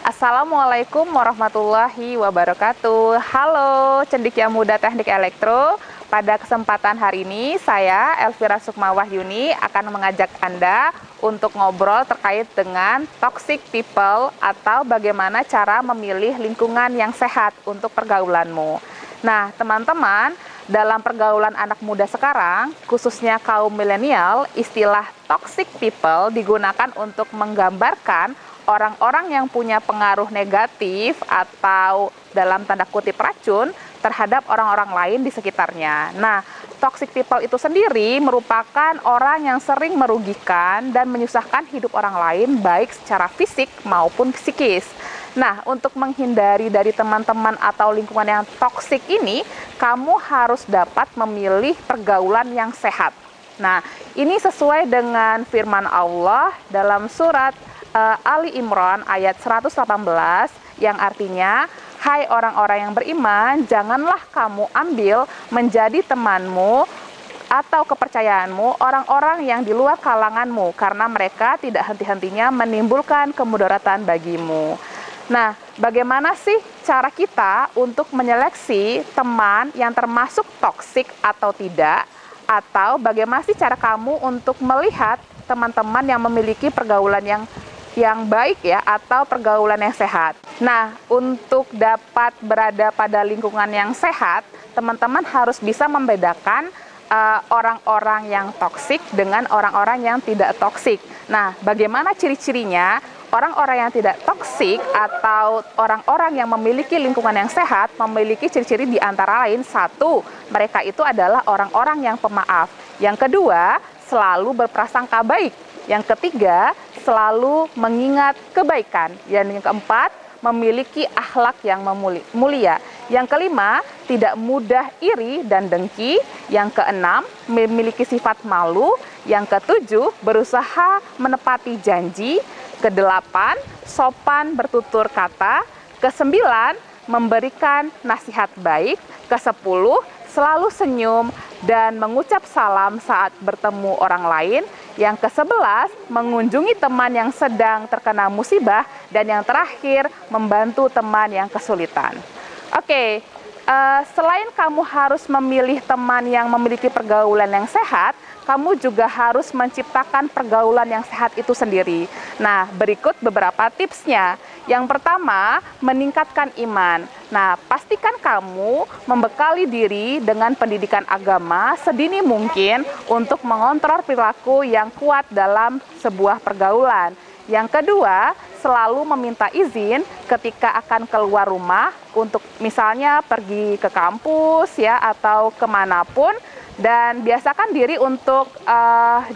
Assalamualaikum warahmatullahi wabarakatuh. Halo cendekia muda teknik elektro. Pada kesempatan hari ini saya Elvira Sukmawahyuni akan mengajak Anda untuk ngobrol terkait dengan toxic people atau bagaimana cara memilih lingkungan yang sehat untuk pergaulanmu. Nah, teman-teman, dalam pergaulan anak muda sekarang, khususnya kaum milenial, istilah toxic people digunakan untuk menggambarkan orang-orang yang punya pengaruh negatif atau dalam tanda kutip racun terhadap orang-orang lain di sekitarnya. Nah, toxic people itu sendiri merupakan orang yang sering merugikan dan menyusahkan hidup orang lain baik secara fisik maupun psikis. Nah, untuk menghindari dari teman-teman atau lingkungan yang toksik ini, kamu harus dapat memilih pergaulan yang sehat. Nah, ini sesuai dengan firman Allah dalam surat Ali Imran ayat 118 yang artinya, hai orang-orang yang beriman, janganlah kamu ambil menjadi temanmu atau kepercayaanmu orang-orang yang di luar kalanganmu karena mereka tidak henti-hentinya menimbulkan kemudaratan bagimu. Nah, bagaimana sih cara kita untuk menyeleksi teman yang termasuk toksik atau tidak? Atau bagaimana sih cara kamu untuk melihat teman-teman yang memiliki pergaulan yang baik ya, atau pergaulan yang sehat? Nah, untuk dapat berada pada lingkungan yang sehat, teman-teman harus bisa membedakan orang-orang yang toksik dengan orang-orang yang tidak toksik. Nah, bagaimana ciri-cirinya? Orang-orang yang tidak toksik atau orang-orang yang memiliki lingkungan yang sehat memiliki ciri-ciri di antara lain, satu, mereka itu adalah orang-orang yang pemaaf. Yang kedua, selalu berprasangka baik. Yang ketiga, selalu mengingat kebaikan. Yang keempat, memiliki akhlak yang mulia. Yang kelima, tidak mudah iri dan dengki. Yang keenam, memiliki sifat malu. Yang ketujuh, berusaha menepati janji. Kedelapan, sopan bertutur kata. Kesembilan, memberikan nasihat baik. Kesepuluh, selalu senyum dan mengucap salam saat bertemu orang lain. Yang ke-11, mengunjungi teman yang sedang terkena musibah. Dan yang terakhir, membantu teman yang kesulitan. Oke, selain kamu harus memilih teman yang memiliki pergaulan yang sehat, kamu juga harus menciptakan pergaulan yang sehat itu sendiri. Nah, berikut beberapa tipsnya. Yang pertama, meningkatkan iman. Nah, pastikan kamu membekali diri dengan pendidikan agama sedini mungkin untuk mengontrol perilaku yang kuat dalam sebuah pergaulan. Yang kedua, selalu meminta izin ketika akan keluar rumah untuk misalnya pergi ke kampus ya atau kemanapun. Dan biasakan diri untuk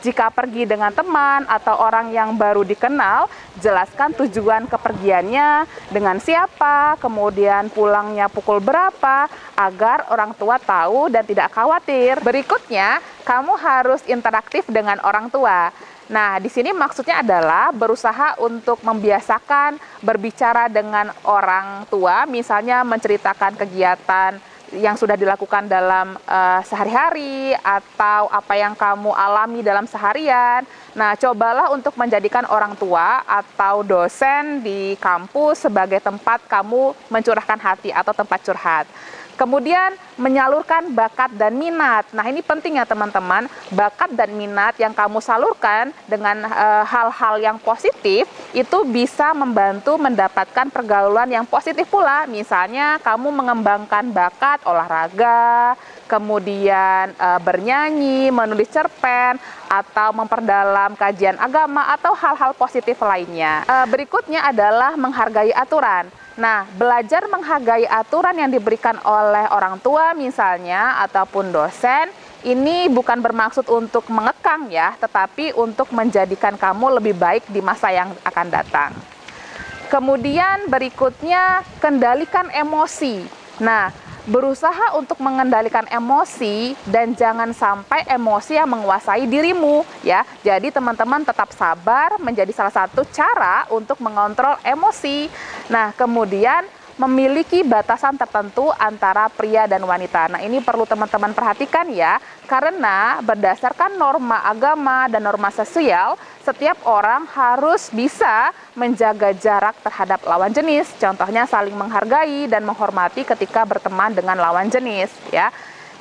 jika pergi dengan teman atau orang yang baru dikenal, jelaskan tujuan kepergiannya, dengan siapa, kemudian pulangnya pukul berapa, agar orang tua tahu dan tidak khawatir. Berikutnya, kamu harus interaktif dengan orang tua. Nah, di sini maksudnya adalah berusaha untuk membiasakan berbicara dengan orang tua, misalnya menceritakan kegiatan yang sudah dilakukan dalam sehari-hari atau apa yang kamu alami dalam seharian. Nah, cobalah untuk menjadikan orang tua atau dosen di kampus sebagai tempat kamu mencurahkan hati atau tempat curhat. Kemudian menyalurkan bakat dan minat. Nah, ini penting ya teman-teman, bakat dan minat yang kamu salurkan dengan hal-hal yang positif itu bisa membantu mendapatkan pergaulan yang positif pula. Misalnya kamu mengembangkan bakat olahraga, kemudian bernyanyi, menulis cerpen, atau memperdalam kajian agama atau hal-hal positif lainnya. Berikutnya adalah menghargai aturan. Nah, belajar menghargai aturan yang diberikan oleh orang tua misalnya ataupun dosen, ini bukan bermaksud untuk mengekang ya, tetapi untuk menjadikan kamu lebih baik di masa yang akan datang. Kemudian berikutnya, kendalikan emosi. Nah, berusaha untuk mengendalikan emosi dan jangan sampai emosi yang menguasai dirimu ya. Jadi teman-teman tetap sabar menjadi salah satu cara untuk mengontrol emosi. Nah, kemudian memiliki batasan tertentu antara pria dan wanita. Nah, ini perlu teman-teman perhatikan ya, karena berdasarkan norma agama dan norma sosial, setiap orang harus bisa menjaga jarak terhadap lawan jenis. Contohnya saling menghargai dan menghormati ketika berteman dengan lawan jenis ya.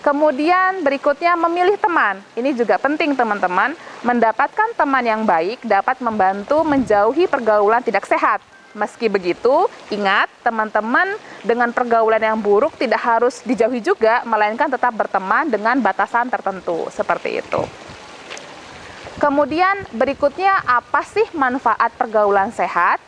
Kemudian berikutnya memilih teman. Ini juga penting teman-teman. Mendapatkan teman yang baik dapat membantu menjauhi pergaulan tidak sehat. Meski begitu, ingat teman-teman dengan pergaulan yang buruk tidak harus dijauhi juga, melainkan tetap berteman dengan batasan tertentu. Seperti itu. Kemudian berikutnya apa sih manfaat pergaulan sehat?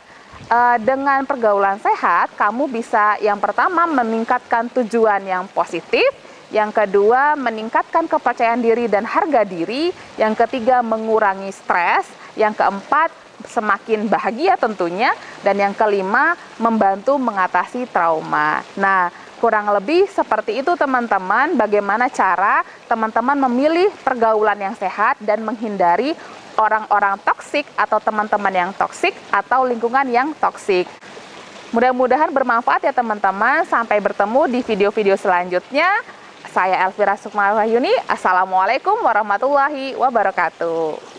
Dengan pergaulan sehat, kamu bisa yang pertama meningkatkan tujuan yang positif, yang kedua meningkatkan kepercayaan diri dan harga diri, yang ketiga mengurangi stres, yang keempat semakin bahagia tentunya, dan yang kelima membantu mengatasi trauma. Nah, kurang lebih seperti itu teman-teman, bagaimana cara teman-teman memilih pergaulan yang sehat dan menghindari orang-orang toksik atau teman-teman yang toksik atau lingkungan yang toksik. Mudah-mudahan bermanfaat ya teman-teman. Sampai bertemu di video-video selanjutnya. Saya Elvira Sukma Wahyuni. Assalamualaikum warahmatullahi wabarakatuh.